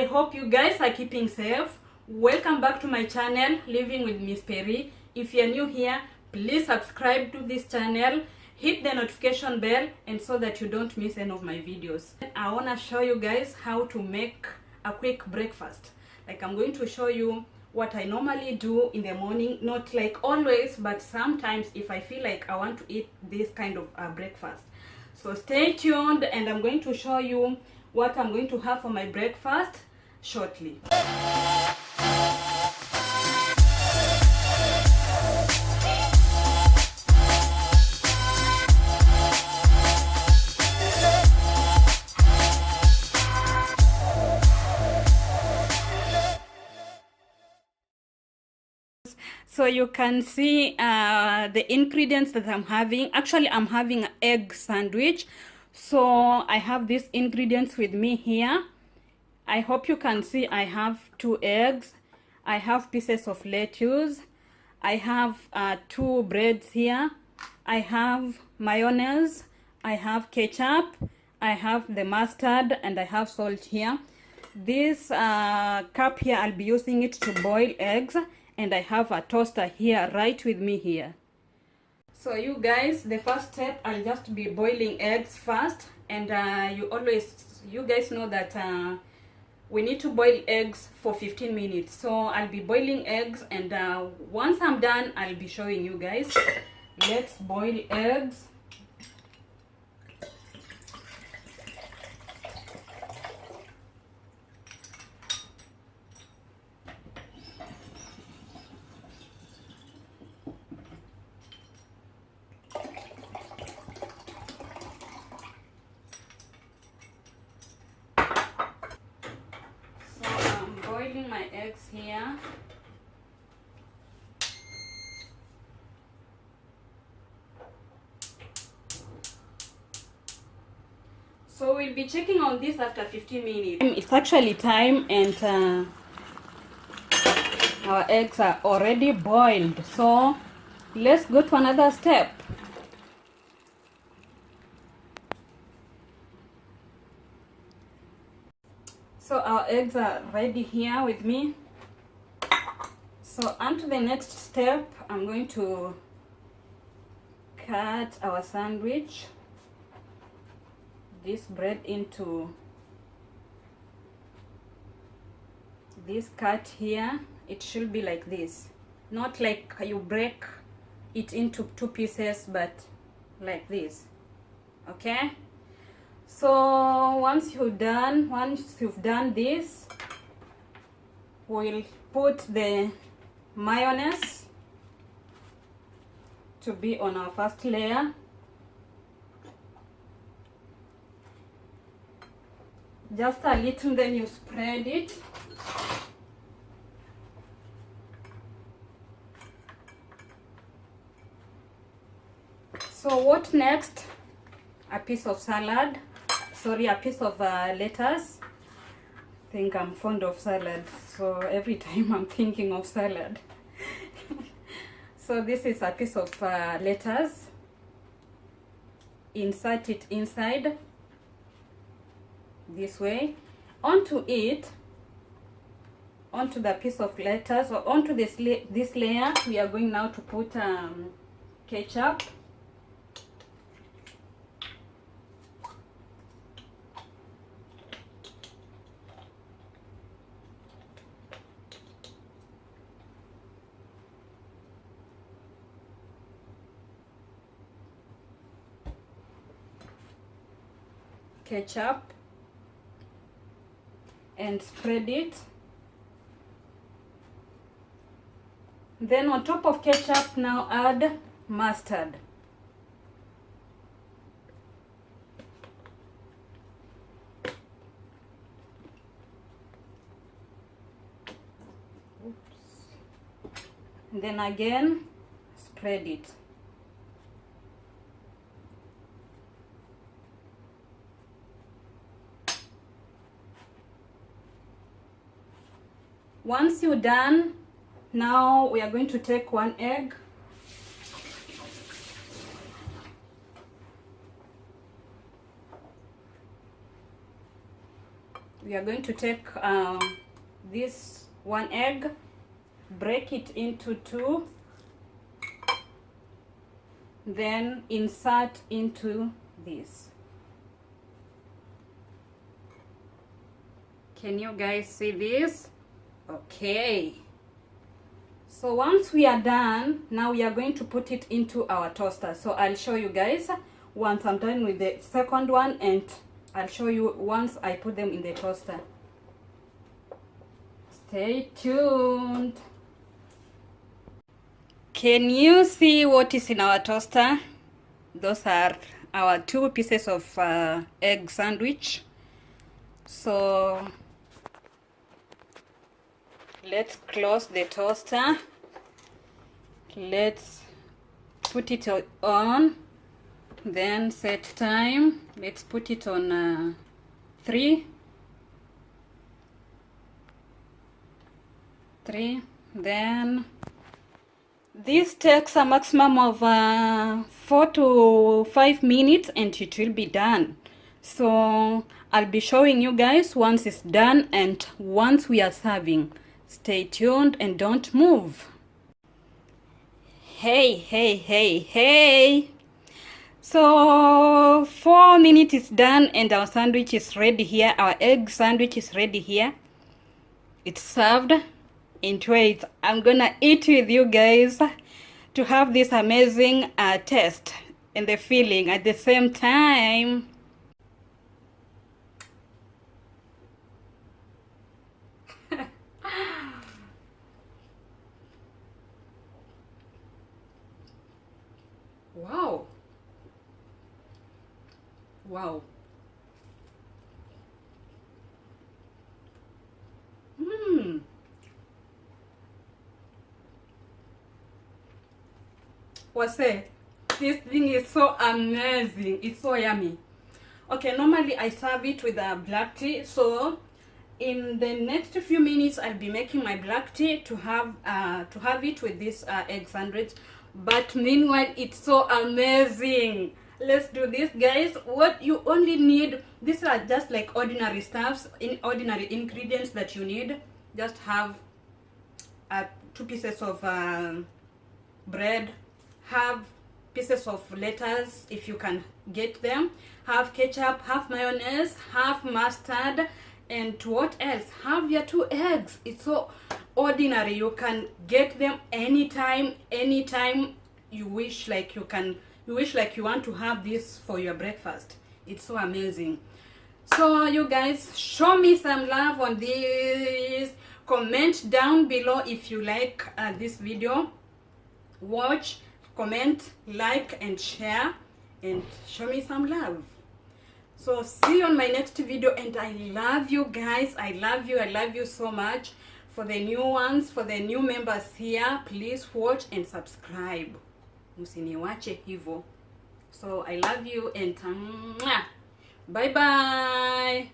I hope you guys are keeping safe. Welcome back to my channel, Living with Miss Perry. If you're new here, please subscribe to this channel, hit the notification bell, and so that you don't miss any of my videos. I want to show you guys how to make a quick breakfast. Like, I'm going to show you what I normally do in the morning, not like always, but sometimes if I feel like I want to eat this kind of breakfast. So stay tuned, and I'm going to show you what I'm going to have for my breakfast shortly. So you can see the ingredients that I'm having. Actually, I'm having an egg sandwich. So I have these ingredients with me here. I hope you can see I have 2 eggs. I have pieces of lettuce. I have 2 breads here. I have mayonnaise. I have ketchup. I have the mustard, and I have salt here. This cup here, I'll be using it to boil eggs, and I have a toaster here right with me here. So you guys, the first step, I'll just be boiling eggs first, and you guys know that we need to boil eggs for 15 minutes. So I'll be boiling eggs, and once I'm done, I'll be showing you guys. Let's boil eggs. Boiling my eggs here. So we'll be checking on this after 15 minutes. It's actually time, and our eggs are already boiled. So let's go to another step. So our eggs are ready here with me. So on to the next step, I'm going to cut our sandwich, this bread, into this cut here. It should be like this, not like you break it into 2 pieces, but like this. Okay, so once you've done this, we'll put the mayonnaise to be on our first layer. Just a little, then you spread it. So what next? A piece of salad. Sorry, a piece of lettuce. I think I'm fond of salad, so every time I'm thinking of salad. So this is a piece of lettuce. Insert it inside this way. Onto it, onto the piece of lettuce, or onto this layer, we are going now to put ketchup. Ketchup, and spread it. Then on top of ketchup, now add mustard. And then again spread it. Once you're done, now we are going to take 1 egg. we are going to take this one egg, break it into two, then insert into this. Can you guys see this? Okay. So once we are done, now we are going to put it into our toaster. So I'll show you guys once I'm done with the second one, and I'll show you once I put them in the toaster. Stay tuned. Can you see what is in our toaster? Those are our 2 pieces of egg sandwich. So let's close the toaster. Let's put it on, then set time. Let's put it on 3. Then this takes a maximum of 4 to 5 minutes and it will be done. So I'll be showing you guys once it's done and once we are serving. Stay tuned and don't move. Hey. So 4 minutes is done and our sandwich is ready here. Our egg sandwich is ready here. It's served. Enjoy it. I'm gonna eat with you guys to have this amazing taste and the feeling at the same time. Wow. What's it? This thing is so amazing. It's so yummy. Okay, normally I serve it with a black tea. So in the next few minutes, I'll be making my black tea to have it with this egg sandwich. But meanwhile, it's so amazing. Let's do this, guys. What you only need, these are just like ordinary stuffs, ordinary ingredients that you need. Just have 2 pieces of bread, have pieces of lettuce if you can get them, have ketchup, have mayonnaise, have mustard, and what else? Have your 2 eggs. It's so ordinary. You can get them anytime you wish. Like you wish like you want to have this for your breakfast. It's so amazing. So you guys, show me some love on this. Comment down below if you like this video. Watch, comment, like and share, and show me some love. So see you on my next video, and I love you guys. I love you so much. For the new ones, for the new members here, please watch and subscribe. Msiniwache hivyo. So I love you and bye bye.